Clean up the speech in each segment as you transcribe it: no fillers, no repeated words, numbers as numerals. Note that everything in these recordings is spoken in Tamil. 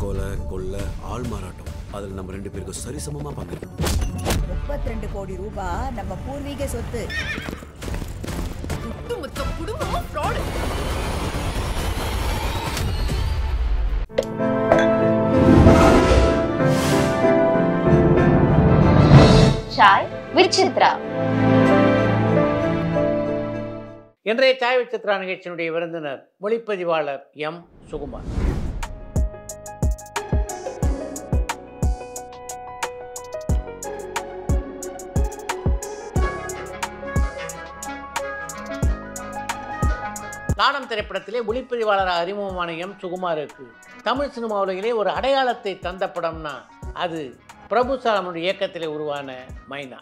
கொலை கொள்ளை ஆள் மாறாட்டம் அதில் நம்ம 2 பேருக்கும் சரிசமமாக பங்கிடணும். 32 கோடி ரூபாய் நம்ம பூர்வீக சொத்து. ஒட்டுமொத்த குடும்பமும் ஃப்ராட். சாய் விசித்ரா. இன்றைய சாய் விசித்ரா நிகழ்ச்சியினுடைய விருந்தினர் ஒளிப்பதிவாளர் எம். சுகுமார். நாடம் திரைப்படத்திலே ஒளிப்பதிவாளராக அறிமுகமான எம். சுகுமாருக்கு தமிழ் சினிமா உலகிலே ஒரு அடையாளத்தை தந்த படம்னா அது பிரபு சாலமனுடைய இயக்கத்திலே உருவான மைனா.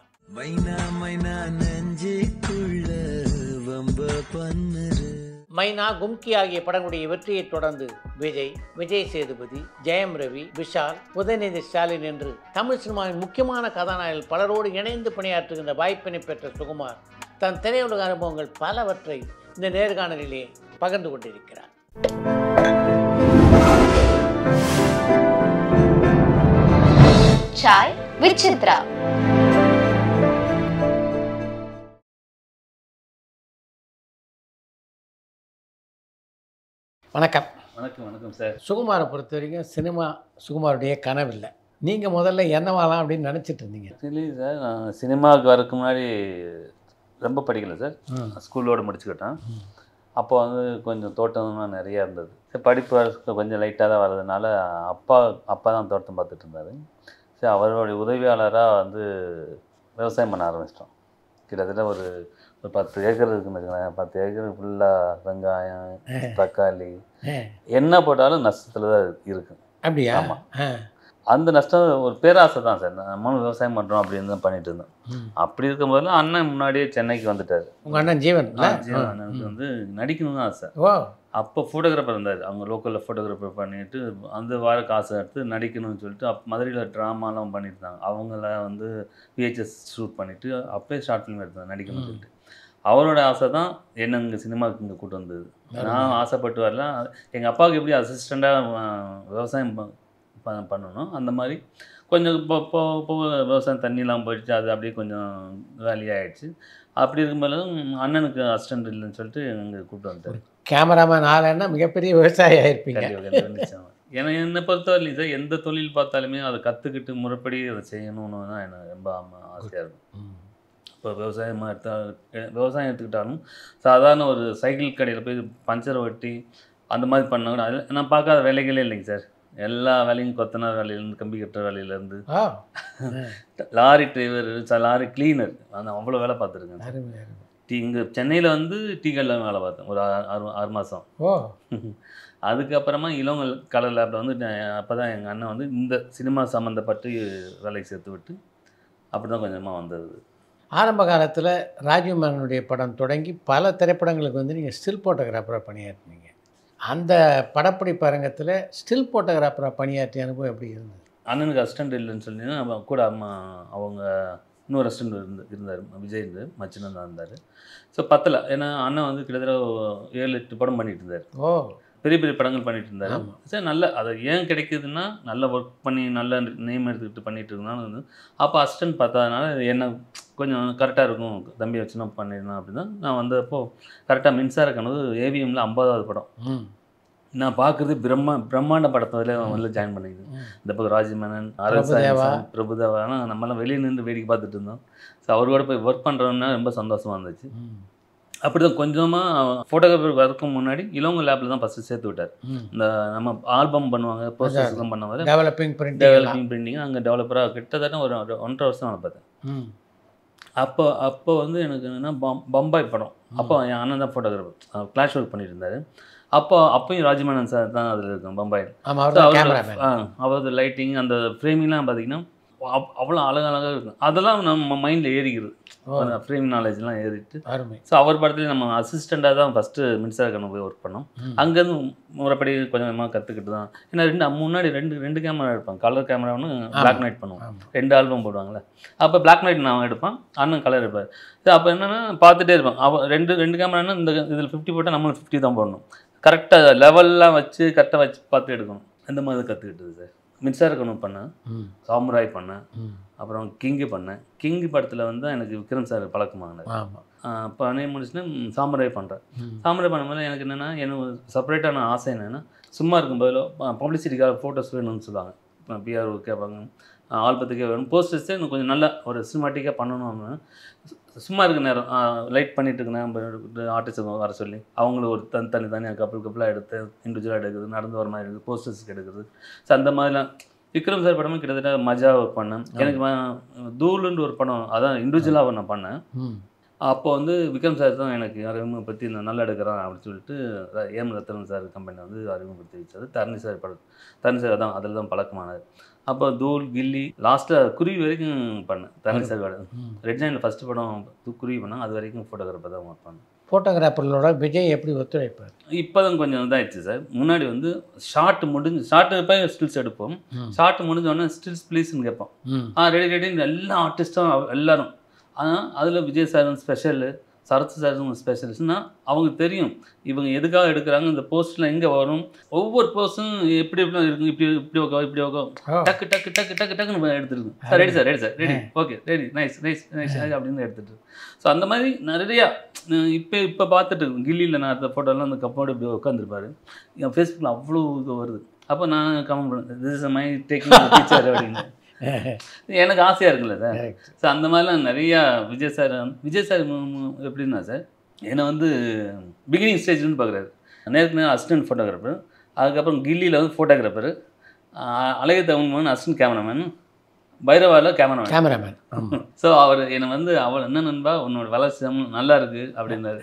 மைனா, கும்கி ஆகிய படங்களுடைய வெற்றியை தொடர்ந்து விஜய் சேதுபதி, ஜெயம் ரவி, விஷால், உதயநிதி ஸ்டாலின் என்று தமிழ் சினிமாவின் முக்கியமான கதாநாயகர்கள் பலரோடு இணைந்து பணியாற்றுகின்ற வாய்ப்பினை பெற்ற சுகுமார் தன் திரையுலக அனுபவங்கள் பலவற்றை இந்த நேர்காணலிலே பகிர்ந்து கொண்டிருக்கிறார். சாய் விசித்ரா. வணக்கம். வணக்கம் சார். சுகுமாரை பொறுத்த வரைக்கும் சினிமா சுகுமாருடைய கனவில்லை. நீங்கள் முதல்ல என்னவாலாம் அப்படின்னு நினச்சிட்டு இருந்தீங்க? இல்லை சார், நான் சினிமாவுக்கு வரக்கு முன்னாடி ரொம்ப படிக்கலை சார். ஸ்கூலோடு முடிச்சுக்கிட்டேன். அப்போ வந்து கொஞ்சம் தோட்டம்லாம் நிறையா இருந்தது. படிப்பு கொஞ்சம் லைட்டாக தான் வர்றதுனால அப்பா தான் தோட்டம் பார்த்துட்டு இருந்தார். சரி, அவருடைய உதவியாளராக வந்து விவசாயம் பண்ண ஆரம்பிச்சிட்டோம். கிட்டத்தட்ட ஒரு 10 ஏக்கர் இருக்குன்னு வச்சுக்கோங்களேன். 10 ஏக்கர் ஃபுல்லாக வெங்காயம், தக்காளி, என்ன போட்டாலும் நஷ்டத்தில் தான் இருக்குது. அப்படியா? ஆமாம். அந்த நஷ்டம் ஒரு பேராசை தான் சார். நம்மளும் விவசாயம் பண்ணுறோம் அப்படின்னு தான் பண்ணிட்டு இருந்தோம். அப்படி இருக்கும்போது அண்ணன் முன்னாடியே சென்னைக்கு வந்துட்டார். உங்கள் அண்ணன் ஜீவன் அண்ணனுக்கு வந்து நடிக்கணும்னு ஆசை. ஓ. அப்போ ஃபோட்டோகிராஃபர் இருந்தார். அவங்க லோக்கலில் ஃபோட்டோகிராஃபர் பண்ணிட்டு அந்த வார காசை எடுத்து நடிக்கணும்னு சொல்லிட்டு மதுரையில் ட்ராமாலாம் பண்ணிட்டு இருந்தாங்க. அவங்கள வந்து VHS ஷூட் பண்ணிவிட்டு அப்போயே ஷார்ட் ஃபிலிம் எடுத்தாங்க நடிக்கணும்னு சொல்லிட்டு. அவரோட ஆசை தான் என்ன இங்கே சினிமாவுக்கு இங்கே கூட்டு வந்தது. நான் ஆசைப்பட்டு வரல. எங்கள் அப்பாவுக்கு எப்படி அசிஸ்டண்ட்டாக விவசாயம் பண்ணணும், அந்த மாதிரி கொஞ்சம் இப்போ விவசாயம் தண்ணிலாம் போயிடுச்சு. அது அப்படியே கொஞ்சம் வேலையாகிடுச்சு. அப்படி இருக்கும்போது அண்ணனுக்கு அசிஸ்டண்ட் இல்லைன்னு சொல்லிட்டு எங்கே கூப்பிட்டு வந்துட்டார். கேமராமேன் ஆலைன்னா மிகப்பெரிய விவசாயி ஆகிருப்பீங்க. ஏன்னா என்னை பொறுத்தவரையிலும் சார், எந்த தொழில் பார்த்தாலுமே அதை கற்றுக்கிட்டு முறைப்படி அதை செய்யணும்னு தான் எனக்கு ரொம்ப ஆசையாக இருக்கும். இப்போ விவசாயம் எடுத்துக்கிட்டாலும் சாதாரண ஒரு சைக்கிள் கடையில் போய் பஞ்சரை ஒட்டி அந்த மாதிரி பண்ண நான் பார்க்காத வேலைகளே இல்லைங்க சார். எல்லா வேலையும் கொத்தனார் வேலையிலேருந்து, கம்பி கட்டுற வேலையிலேருந்து, லாரி டிரைவர், லாரி கிளீனர், அந்த அவ்வளோ வேலை பார்த்துருக்கேன். இங்கே சென்னையில் வந்து டீ கடையில் வேலை பார்த்தேன் ஒரு 6 மாதம். ஓ. அதுக்கப்புறமா இளங்கல் கலர் லேபில் வந்து அப்போ தான் எங்கள் அண்ணன் வந்து இந்த சினிமா சம்மந்தப்பட்டு வேலைக்கு சேர்த்து விட்டு அப்படி தான் கொஞ்சமாக வந்தது. ஆரம்ப காலத்தில் ராஜீவ் மேனனுடைய படம் தொடங்கி பல திரைப்படங்களுக்கு வந்து நீங்கள் ஸ்டில் ஃபோட்டோகிராஃபராக பணியாற்றினீங்க. அந்த படப்பிடிப்பு அரங்கத்தில் ஸ்டில் ஃபோட்டோகிராஃபராக பணியாற்றிய அனுபவம் எப்படி இருந்தது? அண்ணனுக்கு அசிஸ்டண்ட் இல்லைன்னு சொல்லி கூட அவங்க இன்னொரு அசிஸ்டண்ட் இருந்தார், விஜய் மச்சினன் தான் இருந்தார். ஸோ பத்தலை. ஏன்னா அண்ணன் வந்து கிட்டத்தட்ட 7-8 படம் பண்ணிட்டு இருந்தார். ஓ. பெரிய பெரிய படங்கள் பண்ணிட்டு இருந்தார். சரி, நல்ல அதை ஏன் கிடைக்குதுன்னா நல்ல ஒர்க் பண்ணி நல்ல நேம் எடுத்துக்கிட்டு பண்ணிட்டு இருந்தாலும் வந்து அப்போ அசிஸ்டன்ட் பார்த்ததுனால என்ன கொஞ்சம் கரெக்டாக இருக்கும், தம்பி வச்சு நான் பண்ணிடலாம் அப்படின்னு தான் நான் வந்தப்போ கரெக்டாக மின்சார கனவு AVMல 50வது படம் நான் பார்க்குறது பிரம்மாண்ட படத்தில் வந்து ஜாயின் பண்ணிக்கிது. இந்த பக்கம் ராஜீவ் மேனன், பிரபுதேவா, நம்மளாம் வெளியே நின்று வேடிக்கை பார்த்துட்டு இருந்தோம். ஸோ அவரோட போய் ஒர்க் பண்ணுறோன்னா ரொம்ப சந்தோஷமாக இருந்துச்சு. அப்படி தான் கொஞ்சமாக ஃபோட்டோகிராஃபர் வரதுக்கு முன்னாடி இளவங்க லேபில் தான் ஃபஸ்ட்டு சேர்த்து விட்டார். இந்த நம்ம ஆல்பம் பண்ணுவாங்க, போஸ்டர்ஸ்லாம் பண்ணுவாங்க, டெவலப்பிங் பிரிண்டிங் அங்கே டெவலப்பராக கிட்டத்தட்ட ஒரு 1.5 வருஷம் நான் பார்த்தேன். அப்போ வந்து எனக்கு என்னென்னா பம்பாய் படம். அப்போ என் அண்ணன் தான் ஃபோட்டோகிராஃபர் கிளாஷ் ஒர்க் பண்ணிட்டு இருந்தார். அப்போயும் ராஜ்மேனன் சார் தான் அதில் இருக்கும் பம்பாயில். அவரது லைட்டிங் அந்த ஃப்ரேமிங்லாம் பார்த்தீங்கன்னா அவ்வளோ அழகாக இருக்கும். அதெல்லாம் நம்ம மைண்டில் ஏறிக்கிறது, ஃப்ரேம் நாலேஜ்லாம் ஏறிட்டு. ஸோ அவர் படத்துலேயே நம்ம அசிஸ்டண்ட்டாக தான் ஃபஸ்ட்டு மின்சார கண்ணு போய் ஒர்க் பண்ணோம். அங்கேருந்து முறைப்படி கொஞ்சமாக கற்றுக்கிட்டு தான். ஏன்னா முன்னாடி ரெண்டு கேமரா எடுப்பாங்க. கலர் கேமரா ஒன்று, பிளாக் நைட் பண்ணுவோம். 2 ஆல்பம் போடுவாங்களே. அப்போ பிளாக் நைட் நான் எடுப்பேன், அண்ணன் கலர் எடுப்பார். ஸோ அப்போ என்னென்னா பார்த்துட்டே இருப்பேன். ரெண்டு கேமரானா இந்த இதில் 50 போட்டால் நம்மளும் 50 தான் போடணும். கரெக்டாக லெவல்லாம் வச்சு கரெக்டாக வச்சு பார்த்து எடுக்கணும். இந்த மாதிரி கற்றுக்கிட்டது சார். மின்சார கனவு பண்ணேன், சாமுராய் பண்ணேன், அப்புறம் கிங்கு பண்ணேன். கிங்கு படத்தில் வந்து எனக்கு விக்ரம் சார் பழக்கமானது. பண்ணி முடிச்சுன்னா சாமுராய் பண்ணுறேன். சாமுராய் பண்ணும்போது எனக்கு என்னென்னா, எனக்கு செப்பரேட்டான ஆசை என்னென்னா, சும்மா இருக்கும்போது பப்ளிசிட்டிக்காக ஃபோட்டோஸ் வேணும்னு சொல்லுவாங்க. பிஆர் கேட்பாங்க, ஆல்பத்துக்கே வேணும், போஸ்டர்ஸே எனக்கு கொஞ்சம் நல்லா ஒரு சினிமாட்டிக்காக பண்ணணும் அப்படின்னு. சும்மா இருக்க நேரம் லைட் பண்ணிட்டு இருக்கேன், ஆர்டிஸ்ட் வர சொல்லி அவங்களும் ஒரு தனியாக கப்பலாக எடுத்து இண்டிவிஜுவலாக எடுக்கிறது, நடந்து வர மாதிரி எடுக்குது, போஸ்டர்ஸ்க்கு எடுக்கிறது. ஸோ அந்த மாதிரிலாம் விக்ரம் சார் படமும் கிட்டத்தட்ட மஜா பண்ணேன். எனக்கு தூளுன்னு ஒரு படம் அதான் இண்டிவிஜுவலாக நான் பண்ணேன். அப்போ வந்து விக்ரம் சார் தான் எனக்கு அறிமுகப்படுத்தி நான் நல்லா எடுக்கிறேன் அப்படின்னு சொல்லிட்டு ஏம் ரத்தனம் சார் கம்பெனி வந்து அறிமுகப்படுத்தி வச்சார். தரணி சார் தான் அதில் தான் பழக்கமானது. அப்போ தூள், கில்லி, லாஸ்ட்டில் குருவி வரைக்கும் பண்ணேன். தரணி சார் படம் ரெட் ஜாயின்ட் ஃபஸ்ட்டு படம் குருவி பண்ணேன். அது வரைக்கும் ஃபோட்டோகிராஃபர் தான் ஒர்க் பண்ணேன். ஃபோட்டோகிராஃபர்களோட விஜய் எப்படி ஒத்துழைப்பார்? இப்போ தான் கொஞ்சம் இதாகிடுச்சு சார். முன்னாடி வந்து ஷார்ட்டு போய் ஸ்டில்ஸ் எடுப்போம். ஷார்ட் முடிஞ்சோடனே ஸ்டில்ஸ் ப்ளீஸ்ன்னு கேட்போம். ரெடின்னு எல்லா ஆர்டிஸ்ட்டும் எல்லோரும். ஆனால் அதில் Vijay sir special, Sarath sir ஸ்பெஷலிஸ்ட்னா அவங்க தெரியும் இவங்க எதுக்காக எடுக்கிறாங்க, இந்த போஸ்ட்டில் எங்கே வரும், ஒவ்வொரு போஸ்ட்டும் எப்படி எப்படிலாம் இருக்கும், இப்படி உட்காவும் டக்கு டக்கு டக்கு டக்கு டக்குன்னு எடுத்துருக்கு. Sir ready sir ready okay ready nice அப்படின்னு எடுத்துட்டு. ஸோ அந்த மாதிரி நிறையா இப்போ பார்த்துட்டு கில்லியில் நான் எடுத்த ஃபோட்டோலாம் அந்த கப்போடு இப்படி உட்காந்துருப்பாரு. என் ஃபேஸ்புக்கில் அவ்வளோ இது வருது. அப்போ நான் கமெண்ட் பண்ணேன், this is my taking teacher அப்படின்னு. எனக்கு ஆசையாக இருக்குல்ல சார். ஸோ அந்த மாதிரிலாம் நிறையா விஜய் சார் எப்படின்னா சார், என்னை வந்து பிகினிங் ஸ்டேஜ்னு பார்க்குறாரு. நேருக்கு நேரம் அசிஸ்டன்ட் ஃபோட்டோகிராஃபர், அதுக்கப்புறம் கில்லியில் வந்து ஃபோட்டோகிராஃபர், அழகிய தமிழ்மோகன் அசிஸ்டன்ட் கேமராமேன், பைரவாவில் கேமராமேன். ஸோ அவர் என்னை வந்து அவள் என்ன நண்பா உன்னோட வளர்ச்சி நல்லா இருக்குது அப்படின்னாரு.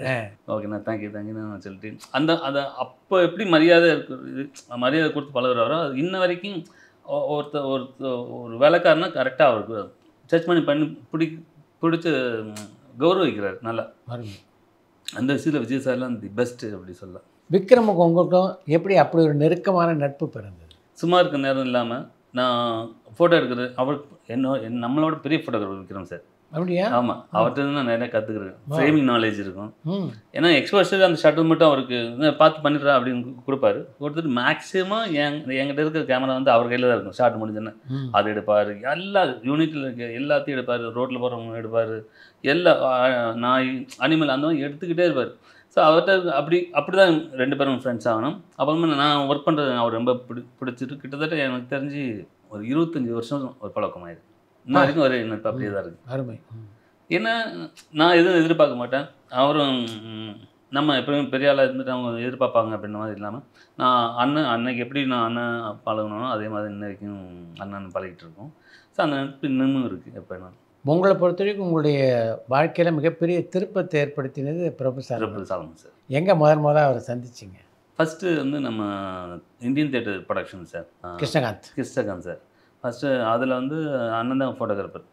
ஓகேண்ணா தேங்க்யூ நான் சொல்லிட்டு அதை அப்போ எப்படி மரியாதை கொடுத்து பழகுறாரோ அது இன்ன வரைக்கும் ஒரு வேலைக்காரனா கரெக்டாக அவருக்கு சர்ச் பண்ணி பிடிச்சி கௌரவிக்கிறார் நல்லா. அந்த விஷயத்தில் விஜய் சார்லாம் தி பெஸ்ட்டு அப்படி சொல்லலாம். விக்ரமுக்கு உங்களுக்கும் எப்படி அப்படி ஒரு நெருக்கமான நட்பு பிறந்தது? சும்மா இருக்க நேரம் இல்லாமல் நான் ஃபோட்டோ எடுக்கிறது, அவருக்கு நம்மளோட பெரிய ஃபோட்டோகிராஃபர் விக்ரம் சார். அப்படியா? ஆமாம், அவர்கிட்ட நான் நிறையா கற்றுக்குறேன். ஃப்ரேமிங் நாலேஜ் இருக்கும். ஏன்னா எக்ஸ்போஷர் அந்த ஷட்டில் மட்டும் அவருக்கு பார்த்து பண்ணிடுறா அப்படின்னு கொடுப்பாரு. கொடுத்துட்டு மேக்ஸிமம் என்கிட்ட இருக்கிற கேமரா வந்து அவர் கையில் தான் இருக்கும். ஷார்ட் முடிஞ்சோன்னே அது எடுப்பார், எல்லா யூனிட்டில் இருக்க எல்லாத்தையும் எடுப்பார், ரோட்டில் போகிறவங்க எடுப்பார், எல்லா நாய் அனிமல் அந்த மாதிரி எடுத்துக்கிட்டே இருப்பார். ஸோ அவர்கிட்ட அப்படி தான் 2 பேரும் ஃப்ரெண்ட்ஸ் ஆகணும். அப்புறமா நான் ஒர்க் பண்ணுறது அவர் ரொம்ப பிடிச்சிட்டு கிட்டத்தட்ட எனக்கு தெரிஞ்சு ஒரு 25 வருஷம் ஒரு பழக்கமாயிருக்கு. இன்ன வரைக்கும் ஒரு எனக்கு அப்படியே தான் இருக்குது. அருமை. ஏன்னா நான் எதுவும் எதிர்பார்க்க மாட்டேன். அவரும் நம்ம எப்பவுமே பெரிய ஆளாக இருந்துட்டு அவங்க எதிர்பார்ப்பாங்க அப்படின்ற மாதிரி இல்லாமல் நான் அன்னைக்கு எப்படி நான் அண்ணன் பழகணும் அதே மாதிரி இன்ன வரைக்கும் அண்ணன் பழகிட்டு இருக்கோம். ஸோ அந்த நட்பு இன்னமும் இருக்குது. எப்போ நான் உங்களை பொறுத்த வரைக்கும் உங்களுடைய வாழ்க்கையில் மிகப்பெரிய திருப்பத்தை ஏற்படுத்தினது பிரபு சாலமன் சார். எங்கே முதல்ல அவரை சந்திச்சிங்க? ஃபஸ்ட்டு வந்து நம்ம Indian theatre production sir, Krishnakanth sir. First அதில் வந்து அண்ணன் தான் ஃபோட்டோகிராஃபர்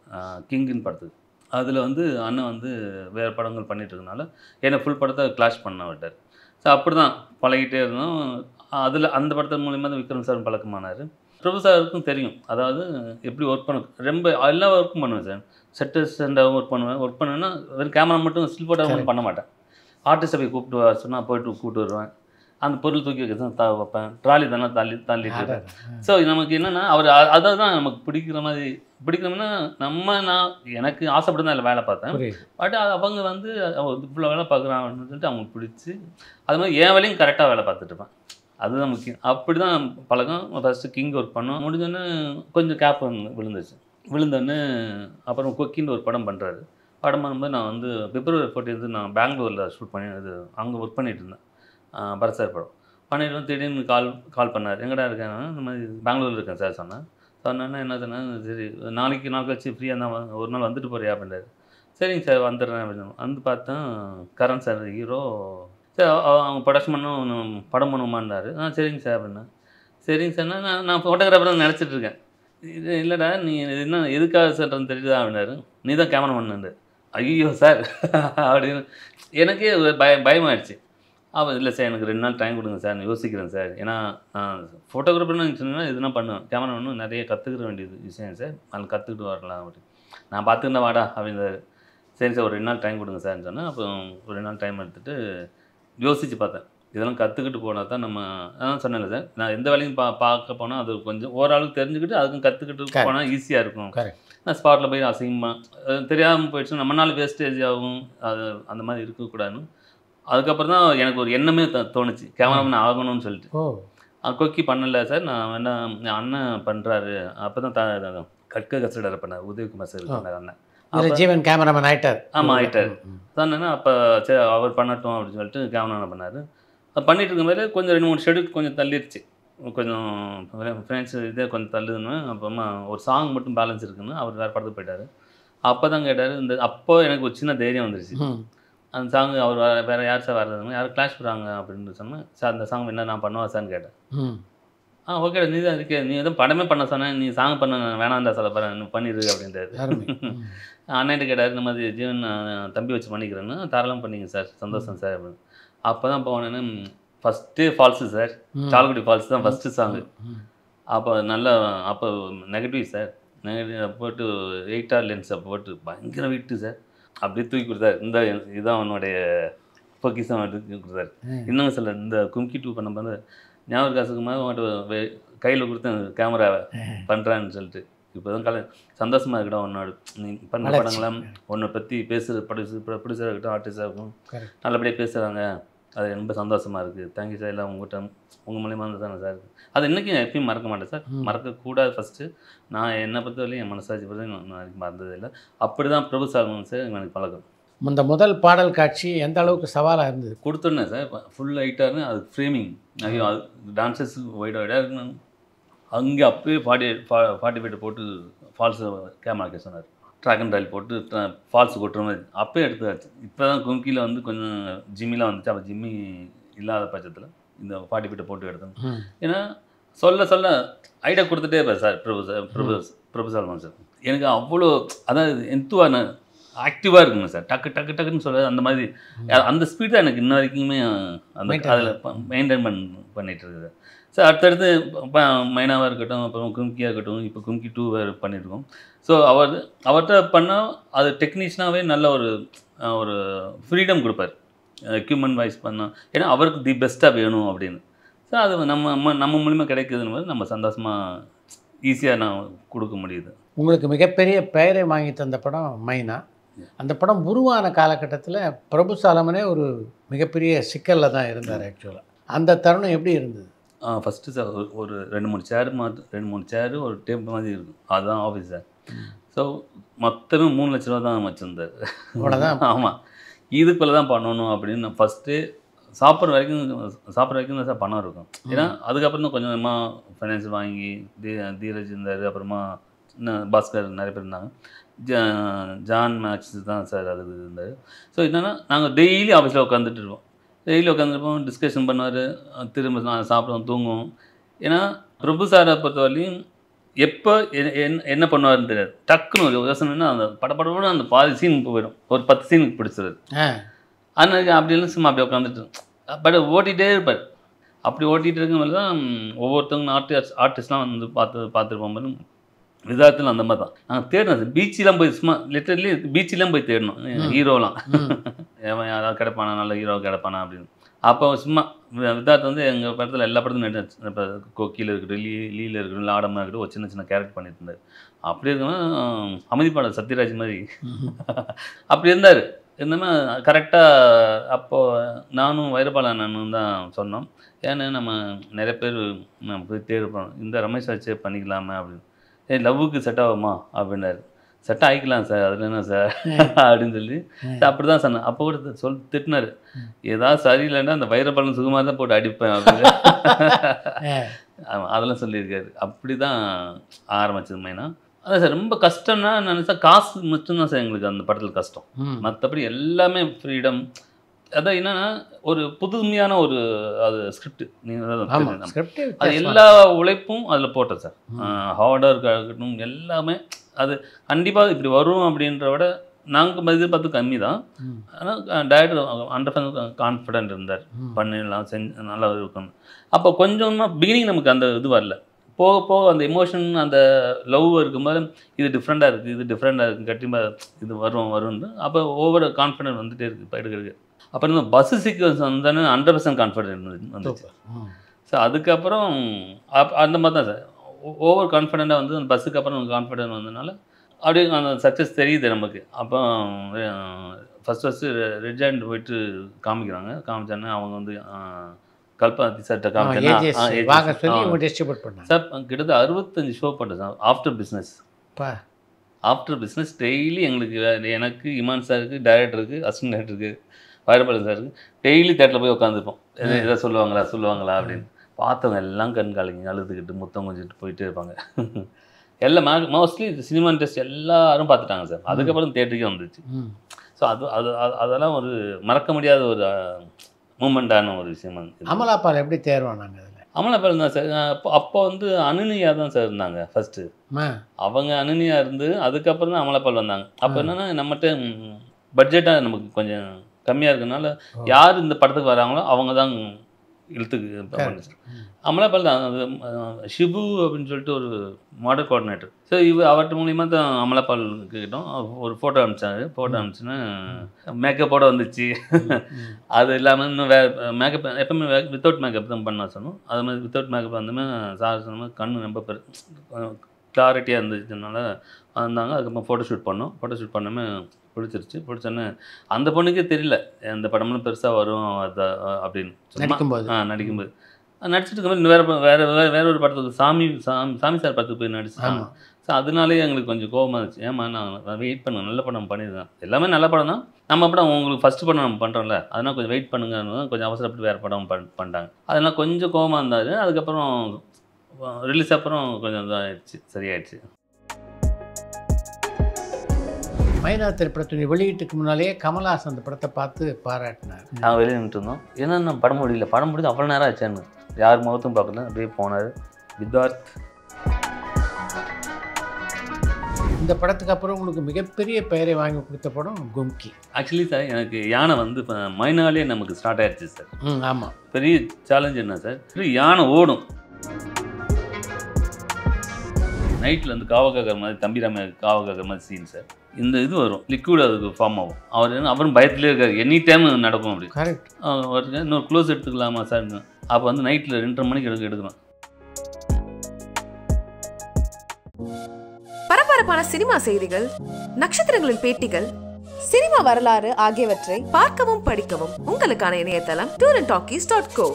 கிங்கின் படத்துக்கு. அதில் வந்து அண்ணன் வந்து வேறு படங்கள் பண்ணிகிட்டு இருக்கனால என்னை ஃபுல் படத்தை கிளாஷ் பண்ண விட்டார். ஸோ அப்படி தான் பழகிட்டே இருந்தோம். அதில் அந்த படத்தின் மூலிமா தான் விக்ரம் சார் பழக்கமானார். பிரபு சாருக்கும் தெரியும் அதாவது எப்படி ஒர்க் பண்ண, ரொம்ப எல்லா ஒர்க்கும் பண்ணுவேன் சார். செட்டர்ஸ்டாகவும் ஒர்க் பண்ணுவேன்னா வெறும் கேமரா மட்டும் ஸ்டில் ஃபோட்டோ மட்டும் பண்ண மாட்டேன். ஆர்டிஸ்ட்டை போய் கூப்பிட்டு வர சொன்னால் போய்ட்டு கூப்பிட்டு வருவேன். அந்த பொருள் தூக்கி வைக்க வைப்பேன், ட்ராலி தானே தள்ளிட்டு. ஸோ நமக்கு என்னென்னா அவர் அதை தான் நமக்கு பிடிக்கிறோம்னா நான் எனக்கு ஆசைப்பட்டு தான் அதில் வேலை பார்த்தேன். பட் அவங்க வந்து இவ்வளோ வேலை பார்க்குறான் அப்படின்னு சொல்லிட்டு அவங்களுக்கு பிடிச்சி அது மாதிரி என் வேலையும் கரெக்டாக வேலை பார்த்துட்டு இருப்பேன். அதுதான் முக்கியம். அப்படி தான் பழக்கம். ஃபஸ்ட்டு கிங் ஒர்க் பண்ணோம். முடிஞ்சோடனே கொஞ்சம் கேப் விழுந்தோடனே அப்புறம் கொக்கின்னு ஒரு படம் பண்ணுறாரு. படம் பண்ணும்போது நான் வந்து February 14 நான் பெங்களூரில் ஷூட் பண்ணி அங்கே ஒர்க் பண்ணிகிட்டு இருந்தேன். பரத் சார் படம் பண்ணிட்டு திடீர்னு கால் பண்ணார். எங்கடா இருக்கேன்? இந்த மாதிரி பெங்களூரில் இருக்கேன் சார் சொன்னேன். சொன்னேன்னா என்ன சொன்னேன், சரி நாளைக்கு நாள் கழிச்சு ஃப்ரீயாக இருந்தால் ஒரு நாள் வந்துட்டு போறியா அப்படின்றாரு. சரிங்க சார் வந்துடுறேன் அப்படின்னு வந்து பார்த்தா கரண் சார் ஹீரோ. சரி அவங்க ப்ரொடக்ஷன் பண்ண படம் பண்ணுமான்னாரு. சரிங்க சார் அப்படின்னா. சரிங்க சார்னா நான் ஃபோட்டோகிராஃபராக நினச்சிட்டு இருக்கேன். இது இல்லைடா நீ என்ன எதுக்காக சொல்கிறேன்னு தெரியுதா அப்படின்னாரு. நீ தான் கேமரா பண்ணு. ஐயோ சார் அப்படின்னு எனக்கே பயமாகிடுச்சு. இல்லை சார் எனக்கு 2 நாள் டைம் கொடுங்க சார், நான் யோசிக்கிறேன் சார். ஏன்னா ஃபோட்டோகிராஃபர்னு சொன்னீங்கன்னா இதுனா பண்ணுவேன், கேமரா ஒன்றும் நிறைய கற்றுக்கிற வேண்டியது விஷயம் சார், அதில் கற்றுக்கிட்டு வரலாம் அப்படின்னு. நான் பார்த்துக்கிட்டேன் வாடா அப்படின்னாரு. சரி சார் ஒரு 2 நாள் டைம் கொடுங்க சார்ன்னு சொன்னேன். அப்புறம் ஒரு 2 நாள் டைம் எடுத்துகிட்டு யோசித்து பார்த்தேன். இதெல்லாம் கற்றுக்கிட்டு போனால் தான் நம்ம அதான் சொன்னேன்ல சார், நான் எந்த வேலையும் பார்க்க போனால் அது கொஞ்சம் ஓரளவுக்கு தெரிஞ்சுக்கிட்டு அதுக்கும் கற்றுக்கிட்டு போனால் ஈஸியாக இருக்கும். நான் ஸ்பாட்டில் போய் அசிங்கமாக தெரியாமல் போயிடுச்சு நம்மளால வேஸ்டேஜ் ஆகும், அது அந்த மாதிரி இருக்கக்கூடாதுன்னு அதுக்கப்புறம் தான் எனக்கு ஒரு எண்ணமே தோணுச்சு கேமராமேன் ஆகணும்னு சொல்லிட்டு. கொக்கி பண்ணலை சார், நான் வேணா என் அண்ணன் பண்ணுறாரு. அப்போ தான் கற்க கசடரை பண்ணார் உதயகுமார் சார் பண்ணார் அண்ணன். ஜீவன் கேமராமேன் ஆகிட்டார். ஆமாம் ஆகிட்டார் தானேன்னா. அப்போ சரி அவர் பண்ணட்டும் அப்படின்னு சொல்லிட்டு கேமராமேன் பண்ணார். அது பண்ணிட்டு இருக்கும்போது கொஞ்சம் 2-3 ஷெடியூல் கொஞ்சம் தள்ளிடுச்சு, கொஞ்சம் ஃப்ரெண்ட்ஸ் இதே கொஞ்சம் தள்ளுதுன்னு. அப்புறமா ஒரு சாங் மட்டும் பேலன்ஸ் இருக்குன்னு அவர் வேறு படத்துக்கு போயிட்டார். அப்போ தான் கேட்டார் இந்த அப்போ எனக்கு ஒரு சின்ன தைரியம் வந்துருச்சு. அந்த சாங் அவர் வேறு யார் சார் வர்றதுங்க யாரும் கிளாஷ் பண்ணுறாங்க அப்படின்னு சொன்னேன். சார் அந்த சாங் என்ன நான் பண்ணுவா சார்ன்னு கேட்டேன். ஓகே நீ தான் இருக்கே, நீ எதுவும் படமே பண்ண சொன்னேன், நீ சாங் பண்ண வேணாம் தான் சொல்ல போகிறேன் பண்ணிடு அப்படின்றாரு. அண்ணன்ட்டு கேட்டார் இந்த மாதிரி ஜீவன் தம்பி வச்சு பண்ணிக்கிறேன்னு. தாராளம் பண்ணிங்க சார், சந்தோஷம் சார் அப்படின்னு. அப்போ தான் போனேன்னு first falls sir, Chalakudy falls தான் ஃபஸ்ட்டு சாங்கு. அப்போ நல்லா அப்போ நெகட்டிவ் சார், நெகட்டிவ் போட்டு 8R லென்ஸை போட்டு பயங்கர விட்டு சார் அப்படியே தூக்கி கொடுத்தாரு. இந்த இதுதான் அவனுடைய பொக்கிஷம் தூக்கி கொடுத்தாரு. இன்னும் சொல்ல இந்த கும்கி 2 பண்ணும்போது ஞாபகம் காசுக்கு மாதிரி கையில் கொடுத்து கேமராவை பண்ணுறான்னு சொல்லிட்டு இப்போ தான் சந்தோஷமாக இருக்கட்டும். உன்னோட நீ பண்ண படங்களாம் உன்னை பற்றி பேசுகிற ப்ரொடியூசராக இருக்கட்டும் ஆர்டிஸ்டாக இருக்கும் நல்லபடியாக பேசுகிறாங்க, அது ரொம்ப சந்தோஷமாக இருக்குது. தேங்க்யூ சார், எல்லாம் உங்கள்கிட்ட உங்கள் மூலியமாக வந்து தானே சார். அது இன்றைக்கும் எப்பயும் மறக்க மாட்டேன் சார், மறக்கக்கூடாது. ஃபஸ்ட்டு நான் என்னை பொறுத்தவரையும் என் மனசாட்சி பொறுத்தவரையும் நான் எனக்கு மறந்ததில்லை. அப்படி தான் பிரபு சார் சார் எனக்கு பழக்கம். இந்த முதல் பாடல் காட்சி எந்த அளவுக்கு சவாலாக இருந்தது? கொடுத்துருந்தேன் சார், ஃபுல் ஹைட்டாக அது ஃப்ரேமிங் நிறைய அது டான்சர்ஸ் வைடாக இருக்கணும். அங்கே அப்போயே 45 போட்டு ஃபால்ஸு கேமரா கேஸ் சொன்னார். ட்ராக் அண்ட் ட்ரைல் போட்டு ஃபால்ஸு கொட்டுற மாதிரி அப்போயே எடுத்தாச்சு. இப்போ தான் கும்கியில் வந்து கொஞ்சம் ஜிம்மிலாம் வந்துச்சு. அப்போ ஜிம்மி இல்லாத பட்சத்தில் இந்த 45 போட்டு எடுத்தோம். ஏன்னா சொல்ல சொல்ல ஐடியா கொடுத்துட்டே இருப்பார் சார் பிரபு சால்மான் சார். எனக்கு அவ்வளோ அதாவது எந்துவான ஆக்டிவாக இருக்குங்க சார், டக்கு டக்கு டக்குன்னு சொல்ல அந்த மாதிரி அந்த ஸ்பீட் தான் எனக்கு இன்ன வரைக்குமே அந்த அதில் மெயின்டைன் பண்ணிகிட்டு இருக்குது சார். அடுத்தடுத்து மைனாவாக இருக்கட்டும், அப்புறம் கும்கியாக இருக்கட்டும், இப்போ கும்கி 2 வேறு பண்ணியிருக்கோம். ஸோ அவர்கிட்ட பண்ணால் அது டெக்னீஷியனாகவே நல்ல ஒரு ஃப்ரீடம் கொடுப்பார் எக்யூப்மெண்ட் வைஸ் பண்ணால். ஏன்னா அவருக்கு தி பெஸ்ட்டாக வேணும் அப்படின்னு. ஸோ அது நம்ம மூலிமா கிடைக்குதுன்னு போது நம்ம சந்தோஷமாக ஈஸியாக நான் கொடுக்க முடியுது. உங்களுக்கு மிகப்பெரிய பெயரை வாங்கி தந்த படம் மைனா. அந்த படம் உருவான காலகட்டத்தில் பிரபு சாலமனே ஒரு மிகப்பெரிய சிக்கலில் தான் இருந்தார் ஆக்சுவலாக. அந்த தருணம் எப்படி இருந்தது? ஃபஸ்ட்டு சார் ஒரு 2-3 சேரு ஒரு டேபிள் மாதிரி இருக்கும், அதுதான் ஆஃபீஸ் சார். ஸோ மொத்தமே 3 லட்ச ரூபா தான் வச்சுருந்தார். அவ்வளோதான். ஆமாம், இதுக்குள்ளே தான் பண்ணணும் அப்படின்னு நான் ஃபஸ்ட்டு சாப்பிட்ற வரைக்கும் தான் சார் பணம் இருக்கும். ஏன்னா அதுக்கப்புறம் தான் கொஞ்சம் கொஞ்சமாக ஃபைனான்ஸ் வாங்கி தீரஜ் இருந்தார், அப்புறமா பாஸ்கர் நிறைய பேர் இருந்தாங்க, ஜான் மேக்ஸ் தான் சார் அதுக்கு இருந்தார். ஸோ என்னென்னா நாங்கள் டெய்லி ஆஃபீஸில் உட்காந்துட்டு இருப்போம், டிஸ்கஷன் பண்ணுவார், திரும்ப நான் சாப்பிடுவோம் தூங்குவோம். ஏன்னா பிரபு சாரை பொறுத்தவரையும் எப்போ என்ன பண்ணுவாருன்னு தெரியாது. டக்குன்னு ஒரு யோசனைன்னா அந்த படப்படப்பட அந்த பாதி சீன் போயிடும், ஒரு 10 சீனுக்கு பிடிச்சிருது. அதனால அப்படி இல்லை சும்மா அப்படி உட்காந்துட்டு பட் ஓட்டிகிட்டே இருப்பார். அப்படி ஓட்டிகிட்டு இருக்கும்போது தான் ஒவ்வொருத்தவங்க ஆர்டிஸ்ட்லாம் வந்து பார்த்துருப்போம் போது விதார்த்தில் அந்த மாதிரி தான் நாங்கள் தேடணும் சார். பீச்செலாம் போய் சும்மா லிட்டரலி பீச்செலாம் போய் தேடணும் ஹீரோலாம். ஏன் யாராவது கிடப்பானா, நல்ல ஹீரோ கிடப்பானா அப்படின்னு. அப்போ சும்மா விதார்த்து வந்து எங்கள் படத்தில் எல்லா படத்தும் நடிச்சு, இப்போ கொக்கியில் இருக்கட்டும், லீல இருக்கட்டும், இல்லை ஆடமாக இருக்கட்டும், ஒரு சின்ன சின்ன கேரக்டர் பண்ணிட்டு இருந்தார். அப்படி இருக்கணும் அமைதிப்பாடல் சத்யராஜ் மாதிரி அப்படி இருந்தார். இருந்தோம்னா கரெக்டாக அப்போது நானும் வைரபாலனும் தான் சொன்னோம், ஏன்னா நம்ம நிறைய பேர் நம்ம போய் தேடுப்போம், இந்த ரமேஷ் வச்சே பண்ணிக்கலாமே அப்படின்னு. லவ்வுக்கு செட் ஆகுமா அப்படின்னாரு. செட் ஆகிக்கலாம் சார், அதில் என்ன சார் அப்படின்னு சொல்லி அப்படி தான் சொன்னேன். அப்போ கூட திட்டினார், ஏதாவது சரியில்லைன்னா அந்த வைரபாலன் சுகுமார் தான் போட்டு அடிப்பேன் அப்படின்னு. அதெல்லாம் சொல்லியிருக்காரு. அப்படி தான் ஆரம்பிச்சது மெயினாக. அதான் சார் ரொம்ப கஷ்டம்னா நினச்சா காசு மட்டும்தான் சார் எங்களுக்கு அந்த படத்தில் கஷ்டம். மற்றபடி எல்லாமே ஃப்ரீடம். அதான் என்னன்னா ஒரு புதுமையான ஒரு அது ஸ்கிரிப்ட் அது எல்லா உழைப்பும் அதில் போட்டேன் சார். ஹார்டாக இருக்கட்டும் எல்லாமே அது கண்டிப்பாக இப்படி வரும் அப்படின்ற விட நாங்கள் எதிர்பார்த்து கம்மி தான். ஆனால் டைரக்டர் 100% கான்ஃபிடென்ட் இருந்தார், பண்ணிடலாம், நல்லா இருக்கணும். அப்போ கொஞ்சமாக பிகினிங் நமக்கு அந்த இது வரல, போக போக அந்த எமோஷன் அந்த லவ் இருக்கும்போது இது டிஃப்ரெண்ட்டாக இருக்குது கண்டிப்பாக இது வரும்னு அப்போ ஓவர் கான்ஃபிடென்ட் வந்துகிட்டே இருக்குது இப்போ எடுக்கிறது. அப்புறம் இந்த பஸ்ஸு சீக்வன்ஸ் வந்தானே 100% கான்ஃபிடென்ட் வந்துச்சு. ஸோ அதுக்கப்புறம் அந்த மாதிரி தான் சார் ஓவர் கான்ஃபிடென்ட்டாக வந்து அந்த பஸ்ஸுக்கு அப்புறம் கான்ஃபிடென்ட் வந்ததுனால அப்படியே அந்த சக்ஸஸ் தெரியுது நமக்கு. அப்போ ஃபஸ்ட்டு ரெட் ஜாயிண்ட் போயிட்டு காமிச்சானே அவங்க வந்து கல்பாதி சார்ட்ட டிஸ்ட்ரிபியூட் பண்ணாங்க சார். கிட்டத்தட்ட 65 ஷோ பண்ணேன் சார். ஆஃப்டர் பிஸ்னஸ் டெய்லி எங்களுக்கு எனக்கு இமான் சாருக்கு, டைரக்டருக்கு, அசிஸ்டன்ட் டைரக்டருக்கு, வைரபாலன் சாருக்கு டெய்லி தேட்டரில் போய் உட்காந்துருப்போம். எதை சொல்லுவாங்களா அப்படின்னு. பார்த்தவங்க எல்லாம் கண்காலிங்க அழுதுகிட்டு முத்தம் கொஞ்சிட்டு போயிட்டே இருப்பாங்க. எல்லாம் மோஸ்ட்லி சினிமா இண்டஸ்ட்ரி எல்லாரும் பார்த்துட்டாங்க சார். அதுக்கப்புறம் தேட்டருக்கே வந்துச்சு. ஸோ அதெல்லாம் ஒரு மறக்க முடியாத ஒரு மூமெண்டான ஒரு விஷயம். அமலாபால் எப்படி தேர்வானாங்க அதில்? அமலாபால் தான் சார். அப்போ வந்து அனுனியா தான் சார் இருந்தாங்க ஃபஸ்ட்டு. அவங்க அனுனியா இருந்து அதுக்கப்புறம் தான் அமலாபால் வந்தாங்க. அப்போ என்னென்னா நம்மகிட்ட பட்ஜெட்டாக நமக்கு கொஞ்சம் கம்மியாக இருக்கிறதுனால யார் இந்த படத்துக்கு வராங்களோ அவங்க தான் இழுத்துக்கு. அமலாபால் தான் ஷிபு அப்படின்னு சொல்லிட்டு ஒரு மாடல் கோஆர்டினேட்டர். ஸோ அவர்கிட்ட மூலியமாக தான் அமலாபால் கிட்டோம். ஒரு ஃபோட்டோ அனுப்பிச்சுன்னா மேக்கப்போட வந்துச்சு. அது இல்லாமல் இன்னும் மேக்கப் எப்பவுமே வித்தவுட் மேக்கப் தான் பண்ண சொன்னோம். அது மாதிரி வித்தவுட் மேக்கப் வந்துமே சார் சொன்ன மாதிரி கண்ணு ரொம்ப கிளாரிட்டியாக இருந்துச்சுனால வந்தாங்க. அதுக்கப்புறம் ஃபோட்டோஷூட் பண்ணோமே பிடிச்சோன்னே அந்த பொண்ணுக்கே தெரியல இந்த படம்லாம் பெருசாக வரும் அப்படின்னு நடிக்கும்போது நடிச்சிட்டு இருக்கும்போது வேற ஒரு படத்துக்கு சாமி சார் படத்துக்கு போய் நடிச்சாங்க. ஸோ அதனாலே எங்களுக்கு கொஞ்சம் கோபமாக இருந்துச்சு. ஏமா நான் வெயிட் பண்ணுங்க, நல்ல படம் பண்ணியிருக்கேன், எல்லாமே நல்ல படம் தான், நம்ம படம் உங்களுக்கு ஃபஸ்ட்டு படம் நம்ம பண்ணுறோம்ல, அதனால் கொஞ்சம் வெயிட் பண்ணுங்கன்னு கொஞ்சம் அவசரப்பட்டு வேறு படம் பண்ணிட்டாங்க. அதனால் கொஞ்சம் கோபமாக இருந்தார். அதுக்கப்புறம் ரிலீஸ் அப்புறம் கொஞ்சம் இதாகிடுச்சு, சரியாயிடுச்சு. மைனா திரைப்படத்தினுடைய வெளியீட்டுக்கு முன்னாலேயே கமல்ஹாசன் அந்த படத்தை பார்த்து பாராட்டினார். நாங்கள் வெளியே நின்றுருந்தோம். ஏன்னா நான் படம் முடிஞ்சு அவ்வளோ நேரம் ஆச்சான்னு யார் முகத்தும் பார்க்கல, அப்படியே போனார் வித்வார்த். இந்த படத்துக்கு அப்புறம் உங்களுக்கு மிகப்பெரிய பெயரை வாங்கி கொடுத்த படம் கும்கி. ஆக்சுவலி சார் எனக்கு யானை வந்து இப்போ மைனாலே நமக்கு ஸ்டார்ட் ஆகிடுச்சு சார். ஆமாம். பெரிய சேலஞ்ச் என்ன சார், யானை ஓடும் நைட்டில் வந்து காவக்காக்கிற மாதிரி, தம்பிராம காவக்காக்கிற மாதிரி சீன் சார். இந்த இது வரும், லிக்விட் அதுக்கு ஃபார்ம் ஆகும். அவரும் பயத்திலே இருக்காரு, எனி டைம் நடக்கும் அப்படி. கரெக்ட். அவருக்கு இன்னொரு க்ளோஸ் எடுத்துக்கலாமா சார்? அப்போ வந்து நைட்டில் 2:30 மணிக்கு எடுக்கணும். பரபரப்பான சினிமா செய்திகள், நட்சத்திரங்களின் பேட்டிகள், சினிமா வரலாறு ஆகியவற்றை பார்க்கவும் படிக்கவும் உங்களுக்கான இணையதளம் tourandtalkies.co.